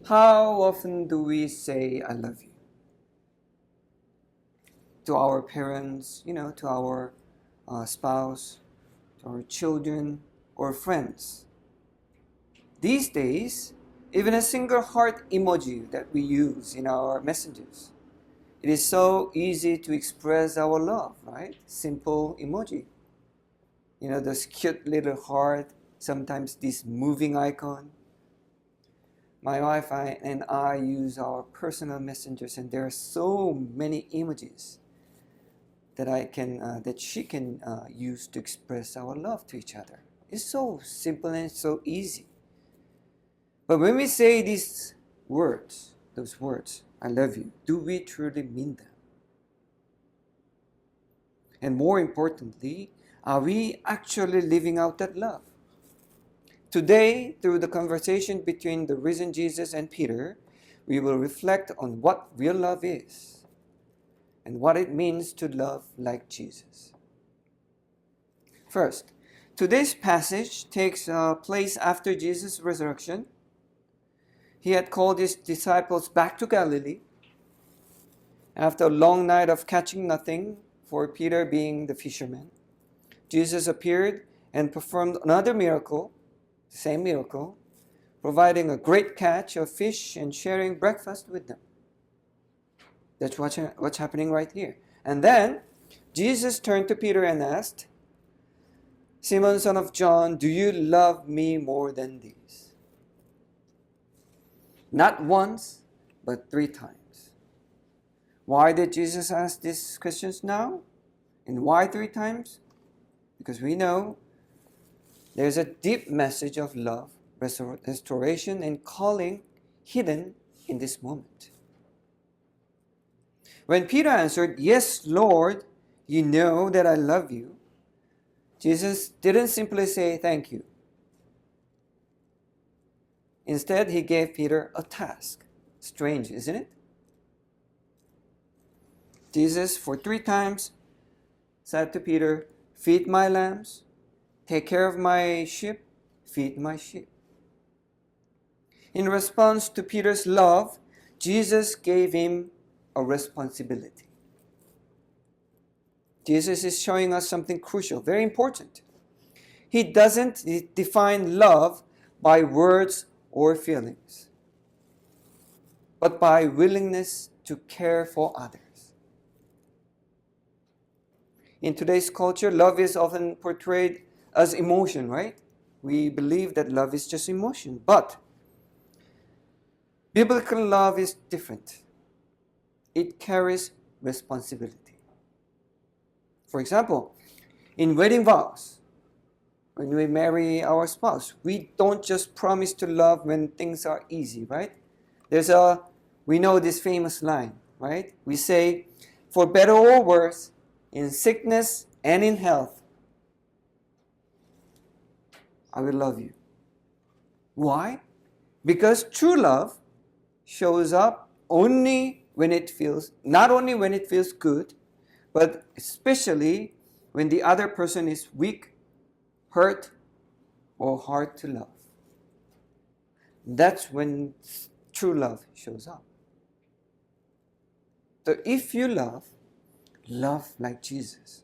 How often do we say, I love you? To our parents, to our spouse, to our children, or friends. These days, even a single heart emoji that we use in our messages, it is so easy to express our love, right? Simple emoji. Those cute little heart, sometimes this moving icon. My wife and I use our personal messengers, and there are so many emojis that she can use to express our love to each other. It's so simple and so easy. But when we say those words, I love you, do we truly mean them? And more importantly, are we actually living out that love? Today, through the conversation between the risen Jesus and Peter, we will reflect on what real love is and what it means to love like Jesus. First, today's passage takes place after Jesus' resurrection. He had called his disciples back to Galilee. After a long night of catching nothing, for Peter being the fisherman, Jesus appeared and performed another miracle, the same miracle, providing a great catch of fish and sharing breakfast with them. That's what's happening right here. And then Jesus turned to Peter and asked, Simon, son of John, do you love me more than these? Not once, but 3 times. Why did Jesus ask these questions now? And why 3 times? Because we know there's a deep message of love, restoration, and calling hidden in this moment. When Peter answered, Yes, Lord, you know that I love you, Jesus didn't simply say thank you. Instead, he gave Peter a task. Strange, isn't it? Jesus, for 3 times, said to Peter, Feed my lambs, take care of my sheep, feed my sheep. In response to Peter's love, Jesus gave him a responsibility. Jesus is showing us something crucial, very important. He doesn't define love by words or feelings, but by willingness to care for others. In today's culture, love is often portrayed as emotion, right? We believe that love is just emotion, but biblical love is different. It carries responsibility. For example, in wedding vows, when we marry our spouse, we don't just promise to love when things are easy, right? We know this famous line, right? We say, for better or worse, in sickness and in health, I will love you. Why? Because true love shows up not only when it feels good, but especially when the other person is weak, hurt, or hard to love. That's when true love shows up. So if you love like Jesus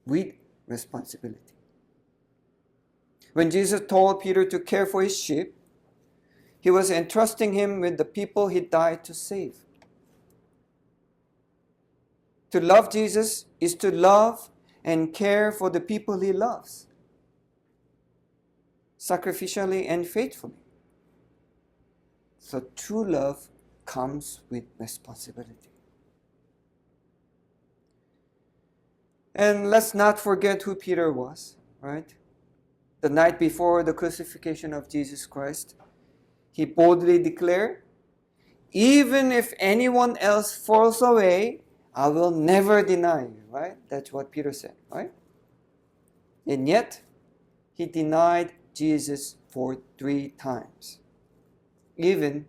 with responsibility. When Jesus told Peter to care for his sheep, he was entrusting him with the people he died to save. To love Jesus is to love and care for the people he loves, sacrificially and faithfully. So true love comes with responsibility. And let's not forget who Peter was, right? The night before the crucifixion of Jesus Christ, he boldly declared, even if anyone else falls away, I will never deny you, right? That's what Peter said, right? And yet, he denied Jesus for 3 times. Even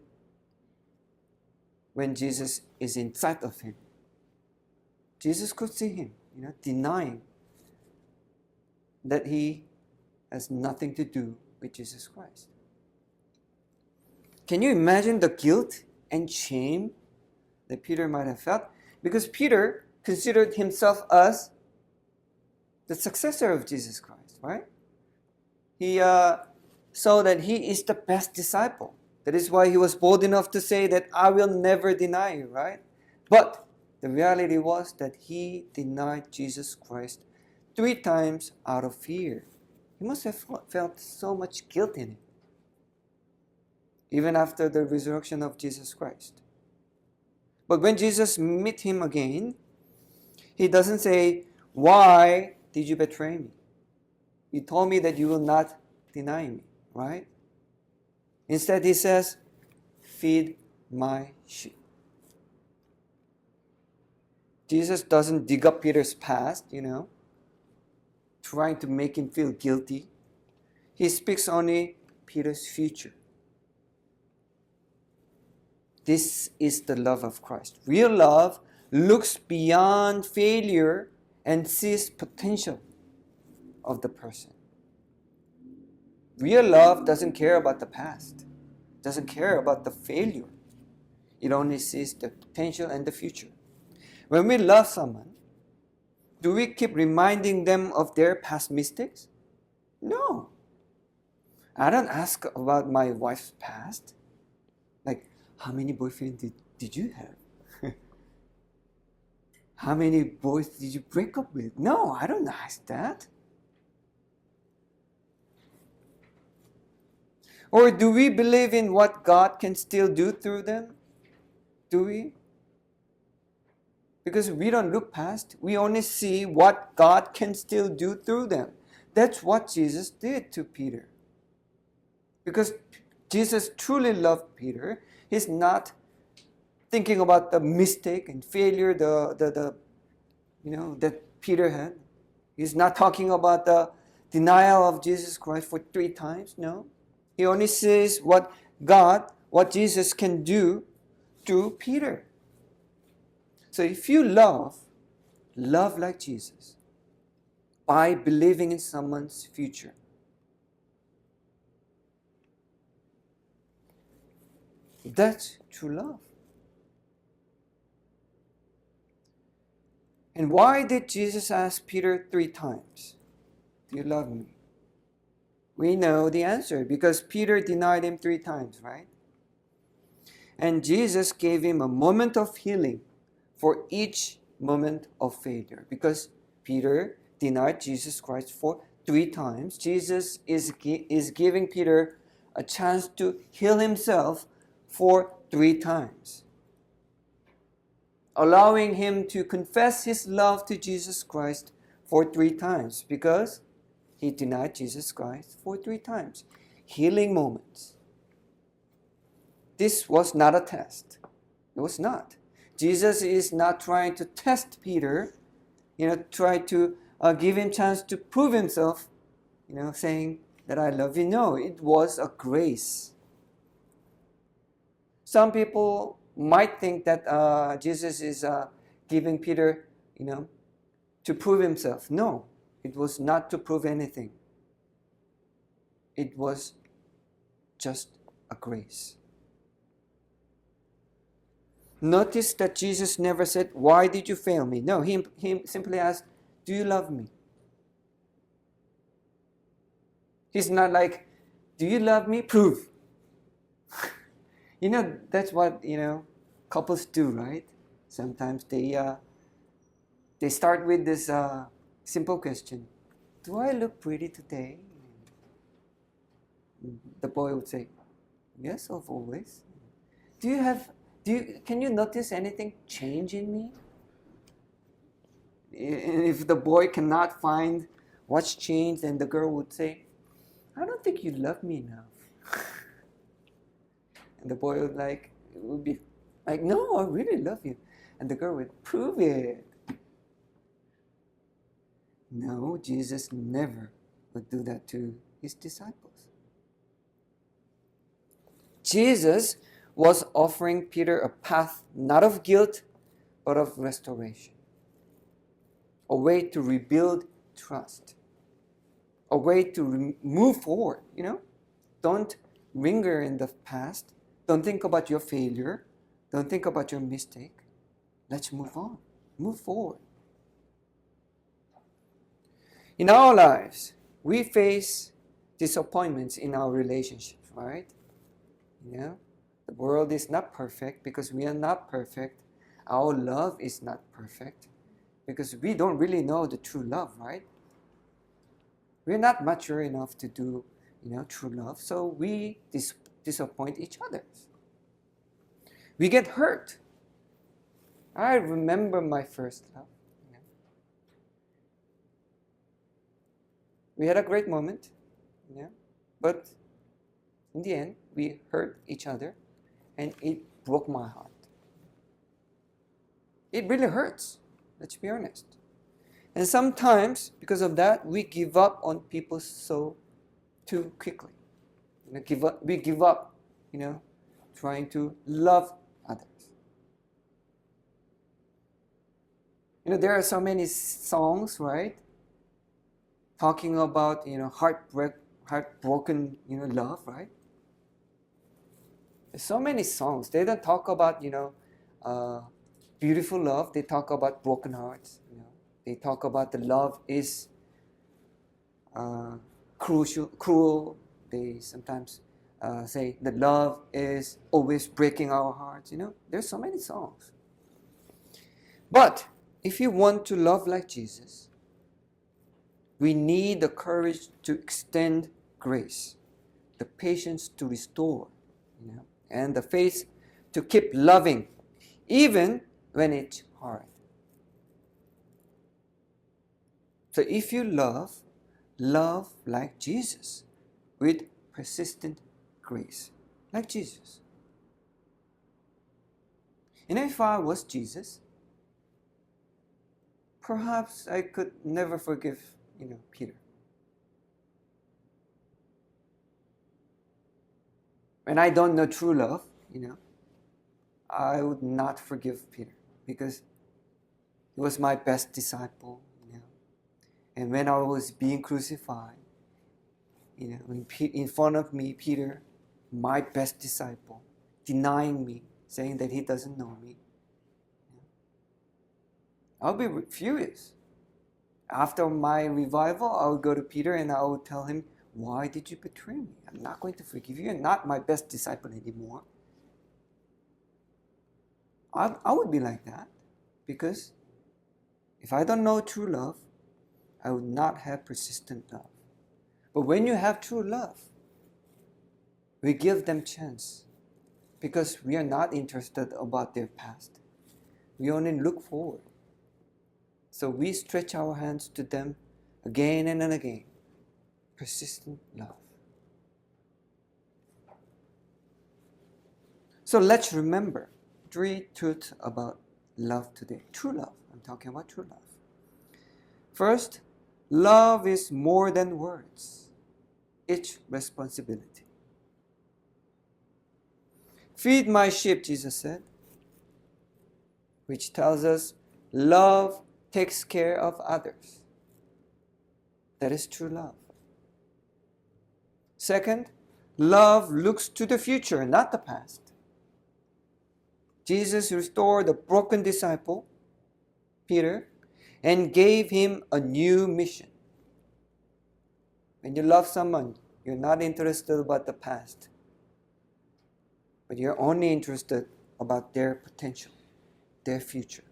when Jesus is in sight of him. Jesus could see him, denying that he has nothing to do with Jesus Christ. Can you imagine the guilt and shame that Peter might have felt? Because Peter considered himself as the successor of Jesus Christ, right? He saw that he is the best disciple. That is why he was bold enough to say that I will never deny you, right? But the reality was that he denied Jesus Christ 3 times out of fear. He must have felt so much guilt in it, even after the resurrection of Jesus Christ. But when Jesus meets him again, he doesn't say, why did you betray me? You told me that you will not deny me, right? Instead, he says, feed my sheep. Jesus doesn't dig up Peter's past, trying to make him feel guilty. He speaks only Peter's future. This is the love of Christ. Real love looks beyond failure and sees potential of the person. Real love doesn't care about the past, doesn't care about the failure. It only sees the potential and the future. When we love someone, do we keep reminding them of their past mistakes? No. I don't ask about my wife's past. Like, how many boyfriends did you have? How many boys did you break up with? No, I don't ask that. Or do we believe in what God can still do through them? Do we? Because we don't look past. We only see what God can still do through them. That's what Jesus did to Peter. Because Jesus truly loved Peter, he's not thinking about the mistake and failure that Peter had. He's not talking about the denial of Jesus Christ for 3 times. No. He only sees what Jesus can do through Peter. So if you love like Jesus by believing in someone's future. That's true love. And why did Jesus ask Peter 3 times, do you love me? We know the answer because Peter denied him 3 times, right? And Jesus gave him a moment of healing for each moment of failure. Because Peter denied Jesus Christ for 3 times, Jesus is giving Peter a chance to heal himself for 3 times. Allowing him to confess his love to Jesus Christ for 3 times because he denied Jesus Christ for 3 times. Healing moments. This was not a test. It was not. Jesus is not trying to test Peter, try to give him chance to prove himself, saying that I love you. No, it was a grace. Some people might think that Jesus is giving Peter, to prove himself. No, it was not to prove anything. It was just a grace. Notice that Jesus never said, why did you fail me? No, he simply asked, do you love me? He's not like, do you love me? Prove. That's what, couples do, right? Sometimes they start with this simple question. Do I look pretty today? The boy would say, yes, of always. Can you notice anything change in me? And if the boy cannot find what's changed, then the girl would say, I don't think you love me enough. And the boy would be like, no, I really love you. And the girl would prove it. No, Jesus never would do that to his disciples. Jesus was offering Peter a path not of guilt, but of restoration. A way to rebuild trust. A way to move forward, Don't linger in the past, Don't think about your failure. Don't think about your mistake. Let's move on. Move forward. In our lives, we face disappointments in our relationships, right? The world is not perfect because we are not perfect. Our love is not perfect because we don't really know the true love, right? We're not mature enough to do, true love, so we disappoint each other. We get hurt. I remember my first love. We had a great moment, but in the end, we hurt each other, and it broke my heart. It really hurts, let's be honest. And sometimes, because of that, we give up on people so too quickly. We give up, trying to love others. There are so many songs, right? Talking about, heartbroken, love, right? There's so many songs. They don't talk about, beautiful love. They talk about broken hearts. They talk about the love is cruel. They sometimes say that love is always breaking our hearts. There's so many songs. But if you want to love like Jesus, we need the courage to extend grace, the patience to restore, and the faith to keep loving, even when it's hard. So if you love like Jesus with persistent grace, like Jesus. If I was Jesus, perhaps I could never forgive, Peter. When I don't know true love, I would not forgive Peter because he was my best disciple, And when I was being crucified, in front of me, Peter, my best disciple, denying me, saying that he doesn't know me, I'll be furious. After my revival, I would go to Peter and I would tell him, why did you betray me? I'm not going to forgive you. You're not my best disciple anymore. I would be like that because if I don't know true love, I would not have persistent love. But when you have true love, we give them chance because we are not interested about their past. We only look forward. So we stretch our hands to them again and again. Persistent love. So let's remember 3 truths about love today. True love. I'm talking about true love. First, love is more than words. It's responsibility. Feed my sheep, Jesus said, which tells us love takes care of others. That is true love. Second, love looks to the future, not the past. Jesus restored the broken disciple, Peter, and gave him a new mission. When you love someone, you're not interested about the past, but you're only interested about their potential, their future.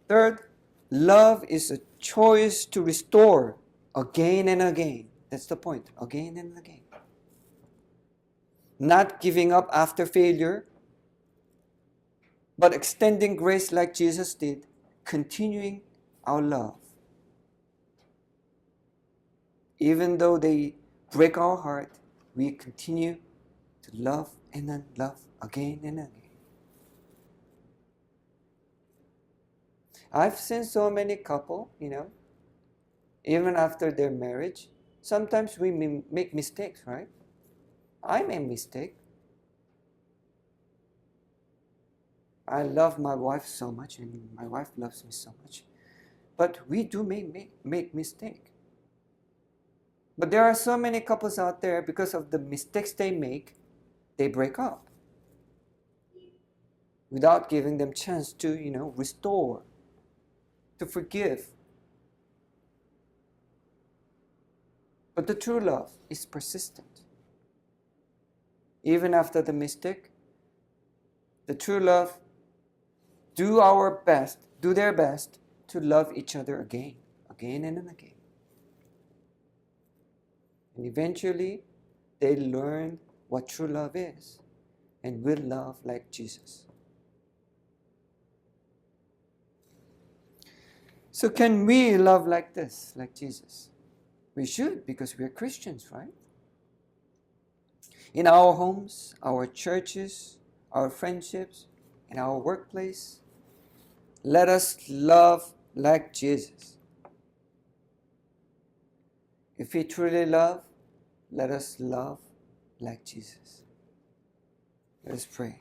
Third, love is a choice to restore again and again. That's the point, again and again. Not giving up after failure, but extending grace like Jesus did, continuing our love. Even though they break our heart, we continue to love and then love again and again. I've seen so many couple, even after their marriage, sometimes we make mistakes, right? I made mistake. I love my wife so much, and my wife loves me so much. But we do make mistake. But there are so many couples out there, because of the mistakes they make, they break up without giving them chance to, restore, to forgive. But the true love is persistent. Even after the mistake, the true love do their best to love each other again and again. And eventually, they learn what true love is and will love like Jesus. So can we love like this, like Jesus? We should, because we are Christians, right? In our homes, our churches, our friendships, in our workplace, let us love like Jesus. If we truly love, let us love like Jesus. Let us pray.